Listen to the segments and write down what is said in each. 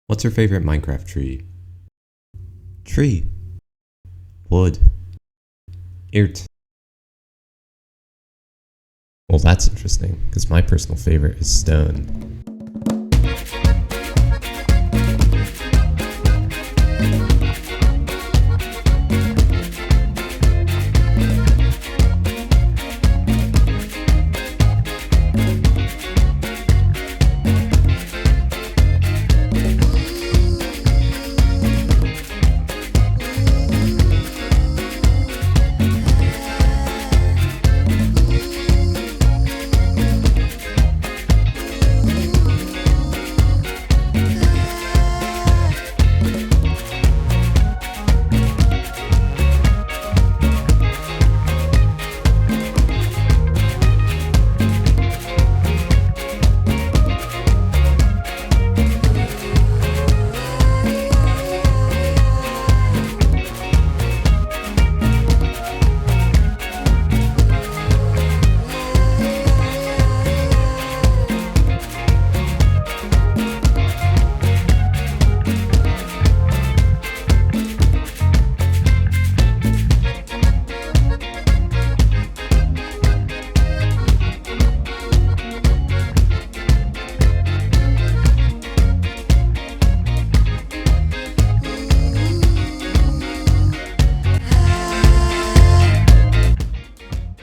What's your favorite Minecraft tree? Tree. Wood. Eart. Well, that's interesting, because my personal favorite is stone.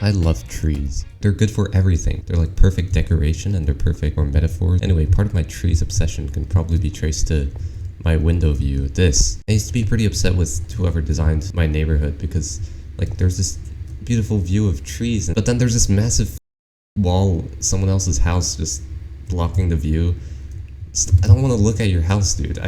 I love trees. They're good for everything. They're like perfect decoration and they're perfect for metaphors. Anyway, part of my trees obsession can probably be traced to my window view. This. I used to be pretty upset with whoever designed my neighborhood because like there's this beautiful view of trees, but then there's this massive wall, someone else's house just blocking the view. I don't want to look at your house, dude.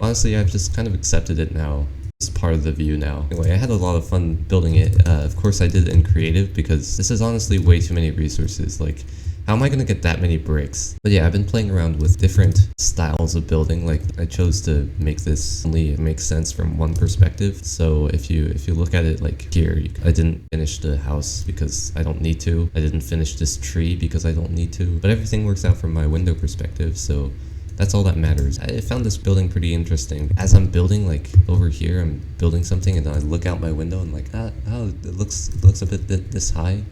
Honestly, I've just kind of accepted it now. It's part of the view now. Anyway, I had a lot of fun building it. Of course, I did it in creative because this is honestly way too many resources. Like, how am I gonna get that many bricks? But yeah, I've been playing around with different styles of building. Like, I chose to make this only make sense from one perspective. So if you look at it like here, I didn't finish the house because I don't need to. I didn't finish this tree because I don't need to. But everything works out from my window perspective, so that's all that matters. I found this building pretty interesting. As I'm building, like over here, I'm building something and I look out my window and like, oh, it looks a bit this high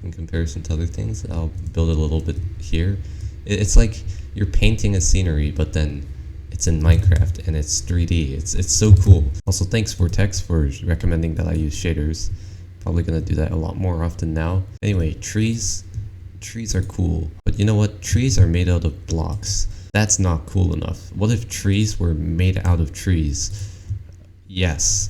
in comparison to other things. I'll build it a little bit here. It's like you're painting a scenery, but then it's in Minecraft and it's 3D. It's so cool. Also, thanks Vortex for recommending that I use shaders. Probably gonna do that a lot more often now. Anyway, trees are cool, but you know what? Trees are made out of blocks. That's not cool enough. What if trees were made out of trees? Yes.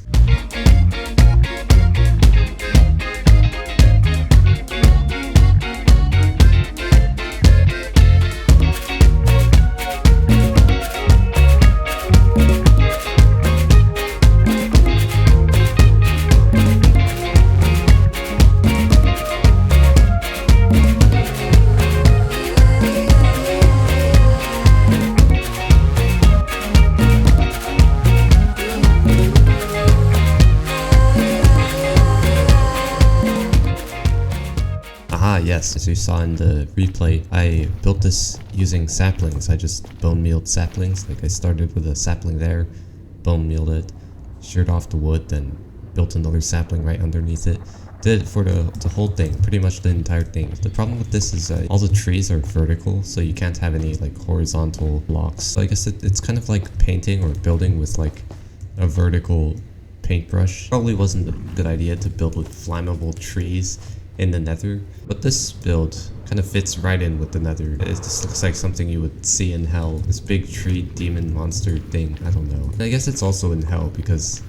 Yes, as you saw in the replay, I built this using saplings. I just bone mealed saplings. Like I started with a sapling there, bone mealed it, sheared off the wood, then built another sapling right underneath it. Did it for the whole thing, pretty much the entire thing. The problem with this is all the trees are vertical, so you can't have any like horizontal blocks. So I guess it's kind of like painting or building with like a vertical paintbrush. Probably wasn't a good idea to build with flammable trees in the nether, but this build kind of fits right in with the nether. It just looks like something you would see in hell. This big tree demon monster thing, I don't know. And I guess it's also in hell because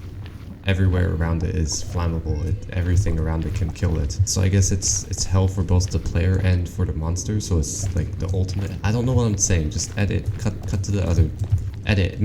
everywhere around it is flammable. Everything around it can kill it. So I guess it's hell for both the player and for the monster, so it's like the ultimate. I don't know what I'm saying, just edit, cut to the other. Edit.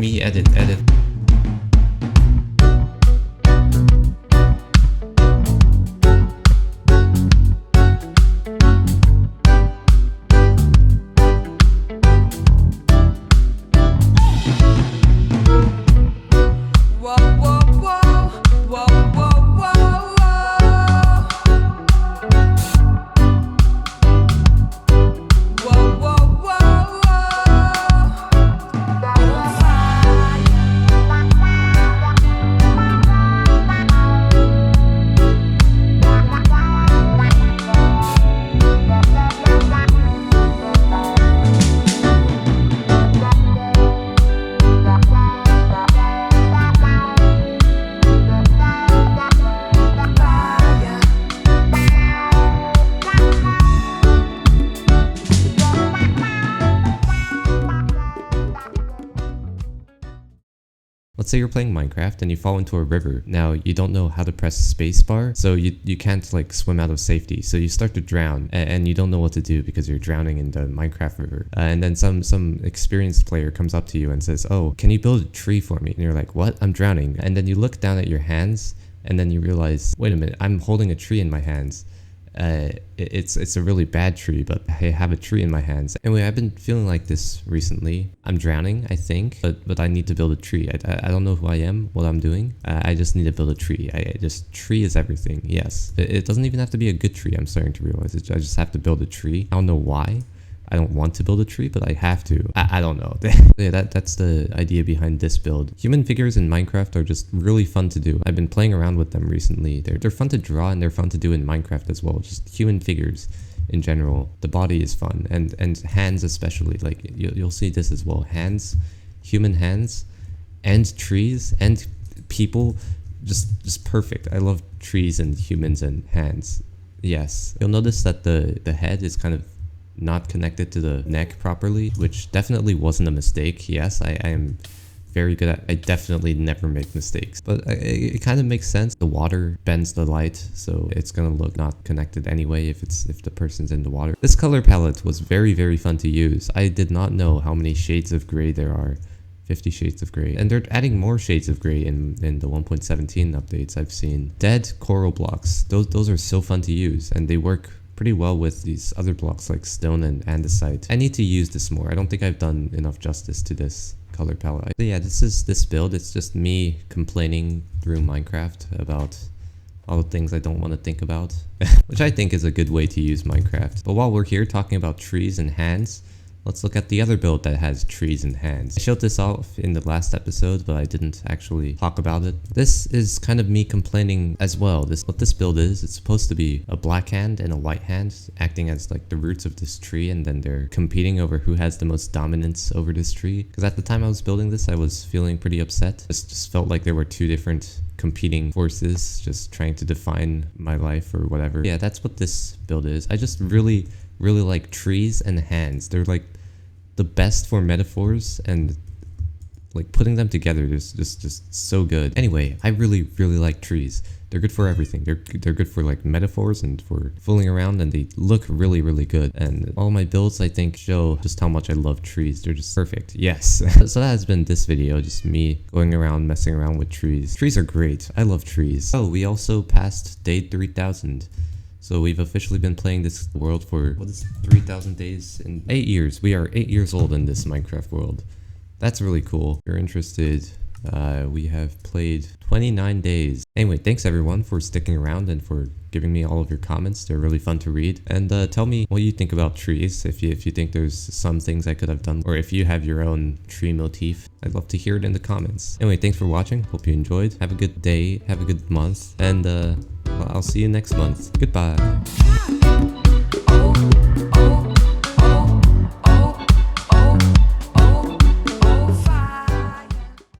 Let's say you're playing Minecraft and you fall into a river. Now, you don't know how to press spacebar, so you can't like swim out of safety. So you start to drown and you don't know what to do because you're drowning in the Minecraft river. And then some experienced player comes up to you and says, "Oh, can you build a tree for me?" And you're like, "What? I'm drowning." And then you look down at your hands and then you realize, wait a minute, I'm holding a tree in my hands. It's a really bad tree, but I have a tree in my hands. Anyway, I've been feeling like this recently. I'm drowning, I think, but I need to build a tree. I don't know who I am, what I'm doing. I just need to build a tree. Tree is everything. Yes, it doesn't even have to be a good tree. I'm starting to realize it. I just have to build a tree. I don't know why. I don't want to build a tree, but I have to. I don't know. Yeah, that's the idea behind this build. Human figures in Minecraft are just really fun to do. I've been playing around with them recently. They're fun to draw and they're fun to do in Minecraft as well. Just human figures in general. The body is fun and hands especially. Like you'll see this as well. Hands, human hands, and trees and people. Just perfect. I love trees and humans and hands. Yes. You'll notice that the head is kind of not connected to the neck properly, which definitely wasn't a mistake. Yes, I am very good at, I definitely never make mistakes, but it kind of makes sense. The water bends the light, so it's gonna look not connected anyway if the person's in the water. This color palette was very fun to use. I did not know how many shades of gray there are. 50 shades of gray, and they're adding more shades of gray in the 1.17 updates I've seen. Dead coral blocks, those are so fun to use, and they work pretty well with these other blocks like stone and andesite. I need to use this more. I don't think I've done enough justice to this color palette. So yeah, this build. It's just me complaining through Minecraft about all the things I don't want to think about, which I think is a good way to use Minecraft. But while we're here talking about trees and hands, let's look at the other build that has trees and hands. I showed this off in the last episode, but I didn't actually talk about it. This is kind of me complaining as well. What this build is, it's supposed to be a black hand and a white hand acting as like the roots of this tree, and then they're competing over who has the most dominance over this tree. Because at the time I was building this, I was feeling pretty upset. Just felt like there were two different competing forces just trying to define my life or whatever. Yeah, that's what this build is. I just really like trees and hands. They're like the best for metaphors, and like putting them together is just so good. Anyway, I really like trees. They're good for everything. They're good for like metaphors and for fooling around, and they look really good. And all my builds, I think, show just how much I love trees. They're just perfect. Yes. So that has been this video, just me going around messing around with trees. Trees are great. I love trees. Oh, we also passed day 3000. So we've officially been playing this world for, what is 3,000 days? In 8 years. We are 8 years old in this Minecraft world. That's really cool. If you're interested, we have played 29 days. Anyway, thanks everyone for sticking around and for giving me all of your comments. They're really fun to read. And tell me what you think about trees, if you think there's some things I could have done, or if you have your own tree motif. I'd love to hear it in the comments. Anyway, thanks for watching. Hope you enjoyed. Have a good day, have a good month, and I'll see you next month. Goodbye.